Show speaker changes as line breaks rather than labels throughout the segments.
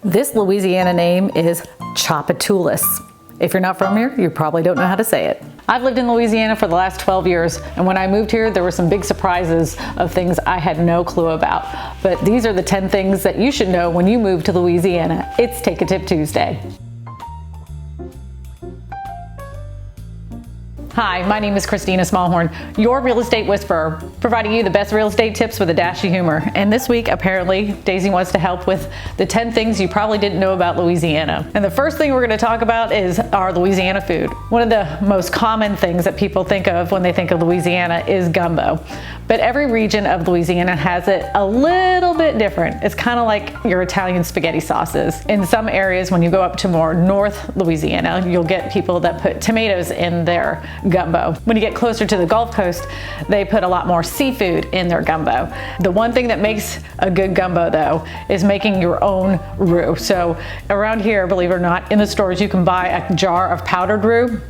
This Louisiana name is Tchoupitoulas. If you're not from here, you probably don't know how to say it. I've lived in Louisiana for the last 12 years, and when I moved here, there were some big surprises of things I had no clue about. But these are the 10 things that you should know when you move to Louisiana. It's Take a Tip Tuesday. Hi, my name is Christina Smallhorn, your real estate whisperer, providing you the best real estate tips with a dash of humor. And this week, apparently, Daisy wants to help with the 10 things you probably didn't know about Louisiana. And the first thing we're going to talk about is our Louisiana food. One of the most common things that people think of when they think of Louisiana is gumbo. But every region of Louisiana has it a little bit different. It's kind of like your Italian spaghetti sauces. In some areas, when you go up to more North Louisiana, you'll get people that put tomatoes in their gumbo. When you get closer to the Gulf Coast, they put a lot more seafood in their gumbo. The one thing that makes a good gumbo, though, is making your own roux. So around here, believe it or not, in the stores you can buy a jar of powdered roux,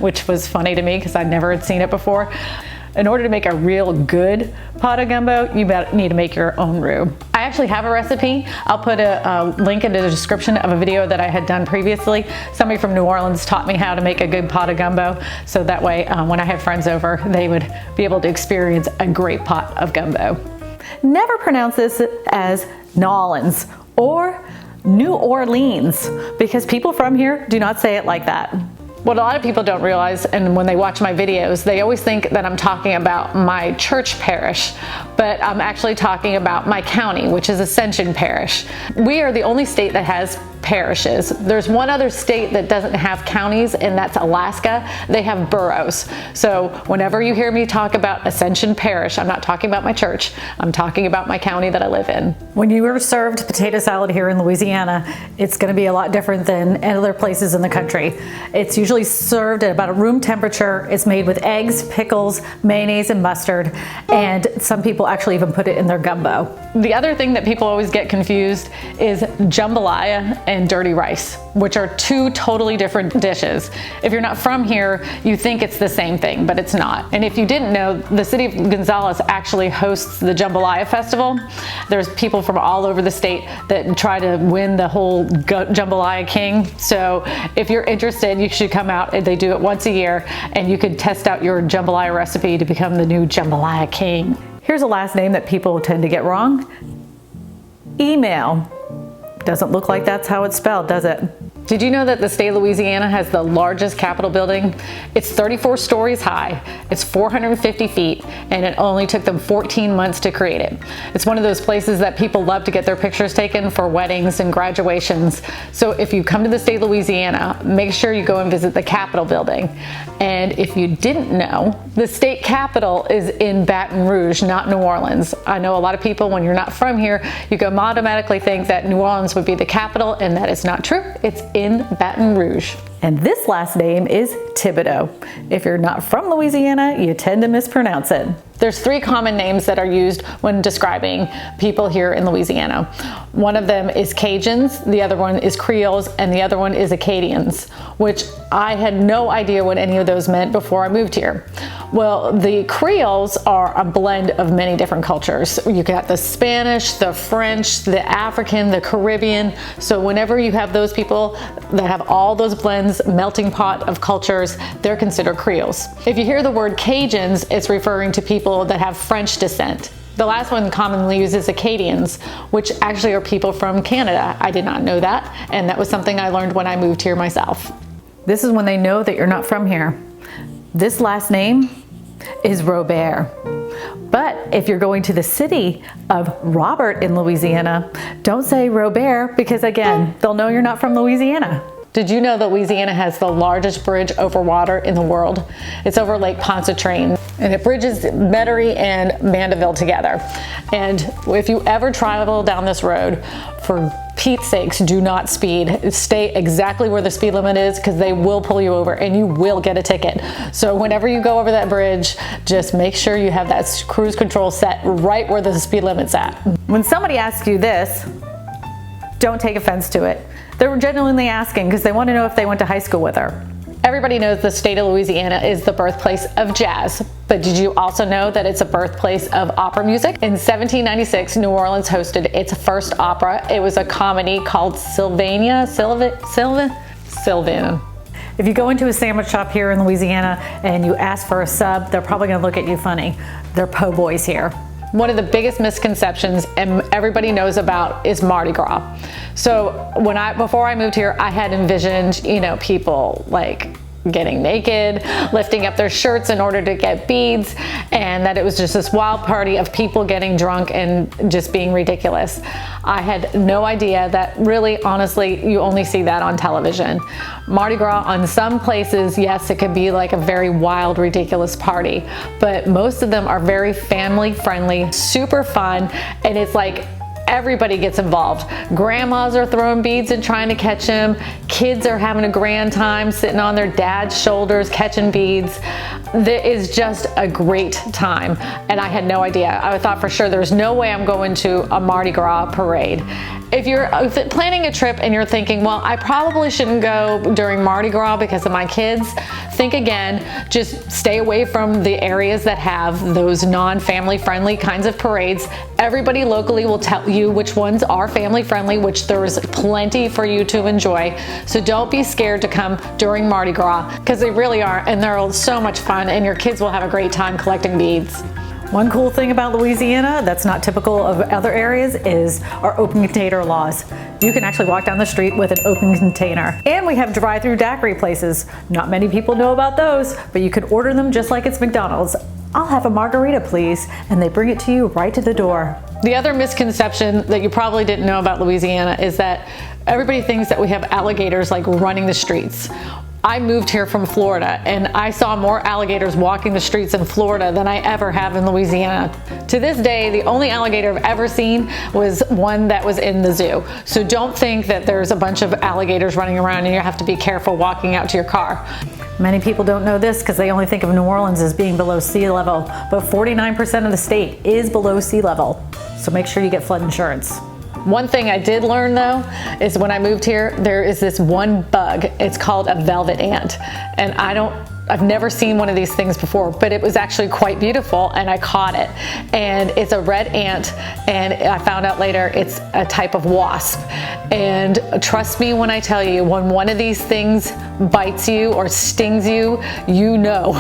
which was funny to me because I never had seen it before. In order to make a real good pot of gumbo, you need to make your own roux. I actually have a recipe. I'll put a link in the description of a video that I had done previously. Somebody from New Orleans taught me how to make a good pot of gumbo, so that way when I have friends over, they would be able to experience a great pot of gumbo. Never pronounce this as Nolans or New Orleans, because people from here do not say it like that. What a lot of people don't realize, and when they watch my videos, they always think that I'm talking about my church parish, but I'm actually talking about my county, which is Ascension Parish. We are the only state that has parishes. There's one other state that doesn't have counties, and that's Alaska. They have boroughs. So whenever you hear me talk about Ascension Parish, I'm not talking about my church. I'm talking about my county that I live in. When you are served potato salad here in Louisiana, it's going to be a lot different than other places in the country. It's usually served at about a room temperature. It's made with eggs, pickles, mayonnaise, and mustard, and some people actually even put it in their gumbo. The other thing that people always get confused is jambalaya and dirty rice, which are two totally different dishes. If you're not from here, you think it's the same thing, but it's not. And if you didn't know, the city of Gonzales actually hosts the Jambalaya Festival. There's people from all over the state that try to win the whole Jambalaya King. So if you're interested, you should come out. They do it once a year, and you can test out your jambalaya recipe to become the new Jambalaya King. Here's a last name that people tend to get wrong. Email. Doesn't look like that's how it's spelled, does it? Did you know that the state of Louisiana has the largest Capitol building? It's 34 stories high, it's 450 feet, and it only took them 14 months to create it. It's one of those places that people love to get their pictures taken for weddings and graduations. So if you come to the state of Louisiana, make sure you go and visit the Capitol building. And if you didn't know, the state capitol is in Baton Rouge, not New Orleans. I know a lot of people, when you're not from here, you can automatically think that New Orleans would be the capital, and that is not true. It's in Baton Rouge. And this last name is Thibodeau. If you're not from Louisiana, you tend to mispronounce it. There's 3 common names that are used when describing people here in Louisiana. One of them is Cajuns, the other one is Creoles, and the other one is Acadians, which I had no idea what any of those meant before I moved here. Well, the Creoles are a blend of many different cultures. You got the Spanish, the French, the African, the Caribbean. So whenever you have those people that have all those blends, melting pot of cultures, they're considered Creoles. If you hear the word Cajuns, it's referring to people that have French descent. The last one commonly used is Acadians, which actually are people from Canada. I did not know that, and that was something I learned when I moved here myself. This is when they know that you're not from here. This last name is Robert. But if you're going to the city of Robert in Louisiana, don't say Robert, because again, they'll know you're not from Louisiana. Did you know that Louisiana has the largest bridge over water in the world? It's over Lake Pontchartrain, and it bridges Metairie and Mandeville together. And if you ever travel down this road, for Pete's sakes, do not speed. Stay exactly where the speed limit is, because they will pull you over and you will get a ticket. So whenever you go over that bridge, just make sure you have that cruise control set right where the speed limit's at. When somebody asks you this, don't take offense to it. They're genuinely asking because they want to know if they went to high school with her. Everybody knows the state of Louisiana is the birthplace of jazz, But did you also know that it's a birthplace of opera music? In 1796, New Orleans hosted its first opera. It was a comedy called Sylvania. If you go into a sandwich shop here in Louisiana and you ask for a sub, they're probably gonna look at you funny. They're po' boys here. One of the biggest misconceptions and everybody knows about is Mardi Gras. So before I moved here, I had envisioned, people like getting naked, lifting up their shirts in order to get beads, and that it was just this wild party of people getting drunk and just being ridiculous. I had no idea that really, honestly, you only see that on television. Mardi Gras, on some places, yes, it could be like a very wild, ridiculous party, but most of them are very family friendly, super fun, and it's like everybody gets involved. Grandmas are throwing beads and trying to catch them. Kids are having a grand time sitting on their dad's shoulders catching beads. It is just a great time, and I had no idea. I thought for sure there's no way I'm going to a Mardi Gras parade. If you're planning a trip and you're thinking, well, I probably shouldn't go during Mardi Gras because of my kids, think again. Just stay away from the areas that have those non-family friendly kinds of parades. Everybody locally will tell you which ones are family friendly, which there's plenty for you to enjoy. So don't be scared to come during Mardi Gras, because they really are, and they're so much fun, and your kids will have a great time collecting beads. One cool thing about Louisiana that's not typical of other areas is our open container laws. You can actually walk down the street with an open container. And we have drive-through daiquiri places. Not many people know about those, but you can order them just like it's McDonald's. I'll have a margarita, please, and they bring it to you right to the door. The other misconception that you probably didn't know about Louisiana is that everybody thinks that we have alligators like running the streets. I moved here from Florida, and I saw more alligators walking the streets in Florida than I ever have in Louisiana. To this day, the only alligator I've ever seen was one that was in the zoo. So don't think that there's a bunch of alligators running around and you have to be careful walking out to your car. Many people don't know this because they only think of New Orleans as being below sea level, but 49% of the state is below sea level. So make sure you get flood insurance. One thing I did learn though is when I moved here, there is this one bug. It's called a velvet ant, and I've never seen one of these things before, but it was actually quite beautiful, and I caught it. And it's a red ant, and I found out later it's a type of wasp. And trust me when I tell you, when one of these things bites you or stings you, you know.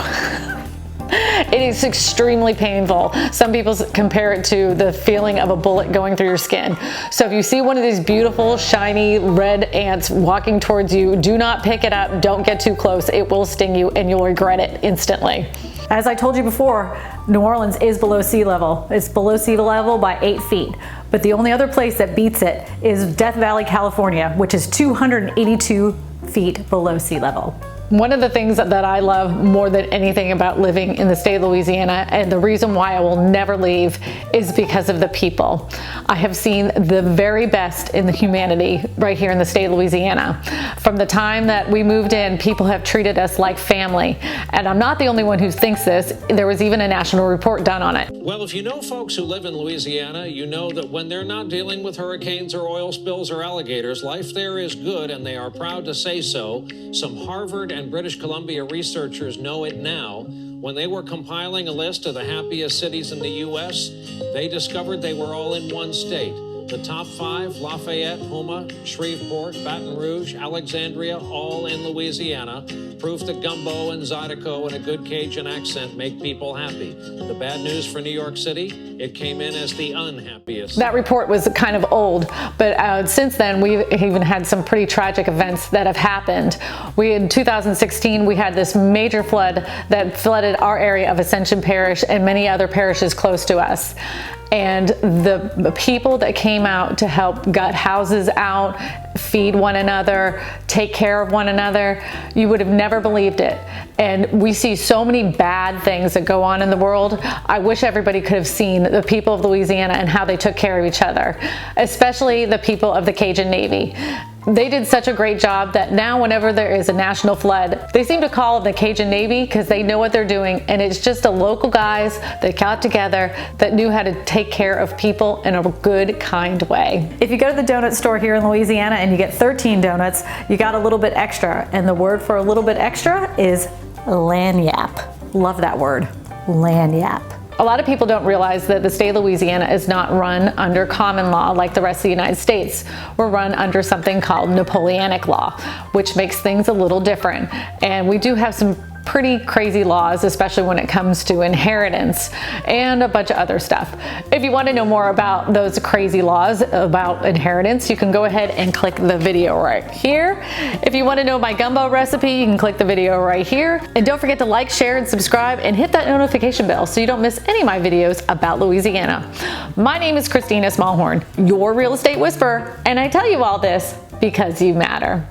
It is extremely painful. Some people compare it to the feeling of a bullet going through your skin. So if you see one of these beautiful, shiny, red ants walking towards you, do not pick it up. Don't get too close. It will sting you and you'll regret it instantly. As I told you before, New Orleans is below sea level. It's below sea level by 8 feet. But the only other place that beats it is Death Valley, California, which is 282 feet below sea level. One of the things that I love more than anything about living in the state of Louisiana, and the reason why I will never leave, is because of the people. I have seen the very best in the humanity right here in the state of Louisiana. From the time that we moved in, people have treated us like family. And I'm not the only one who thinks this. There was even a national report done on it.
Well, if you know folks who live in Louisiana, you know that when they're not dealing with hurricanes or oil spills or alligators, life there is good, and they are proud to say so. Some Harvard and British Columbia researchers know it now. When they were compiling a list of the happiest cities in the U.S., they discovered they were all in one state. The top 5, Lafayette, Houma, Shreveport, Baton Rouge, Alexandria, all in Louisiana. Proof that gumbo and zydeco and a good Cajun accent make people happy. The bad news for New York City, it came in as the unhappiest.
That report was kind of old, but since then we've even had some pretty tragic events that have happened. In 2016, we had this major flood that flooded our area of Ascension Parish and many other parishes close to us. And the people that came out to help gut houses out, feed one another, take care of one another, you would have never believed it. And we see so many bad things that go on in the world. I wish everybody could have seen the people of Louisiana and how they took care of each other, especially the people of the Cajun Navy. They did such a great job that now whenever there is a national flood, they seem to call the Cajun Navy because they know what they're doing, and it's just a local guys that got together that knew how to take care of people in a good, kind way. If you go to the donut store here in Louisiana and you get 13 donuts, you got a little bit extra, and the word for a little bit extra is lagniappe. Love that word.
lagniappe.
A lot of people don't realize that the state of Louisiana is not run under common law like the rest of the United States. We're run under something called Napoleonic law, which makes things a little different. And we do have some pretty crazy laws, especially when it comes to inheritance and a bunch of other stuff. If you want to know more about those crazy laws about inheritance, you can go ahead and click the video right here. If you want to know my gumbo recipe, you can click the video right here. And don't forget to like, share, and subscribe, and hit that notification bell so you don't miss any of my videos about Louisiana. My name is Christina Smallhorn, your real estate whisperer, and I tell you all this because you matter.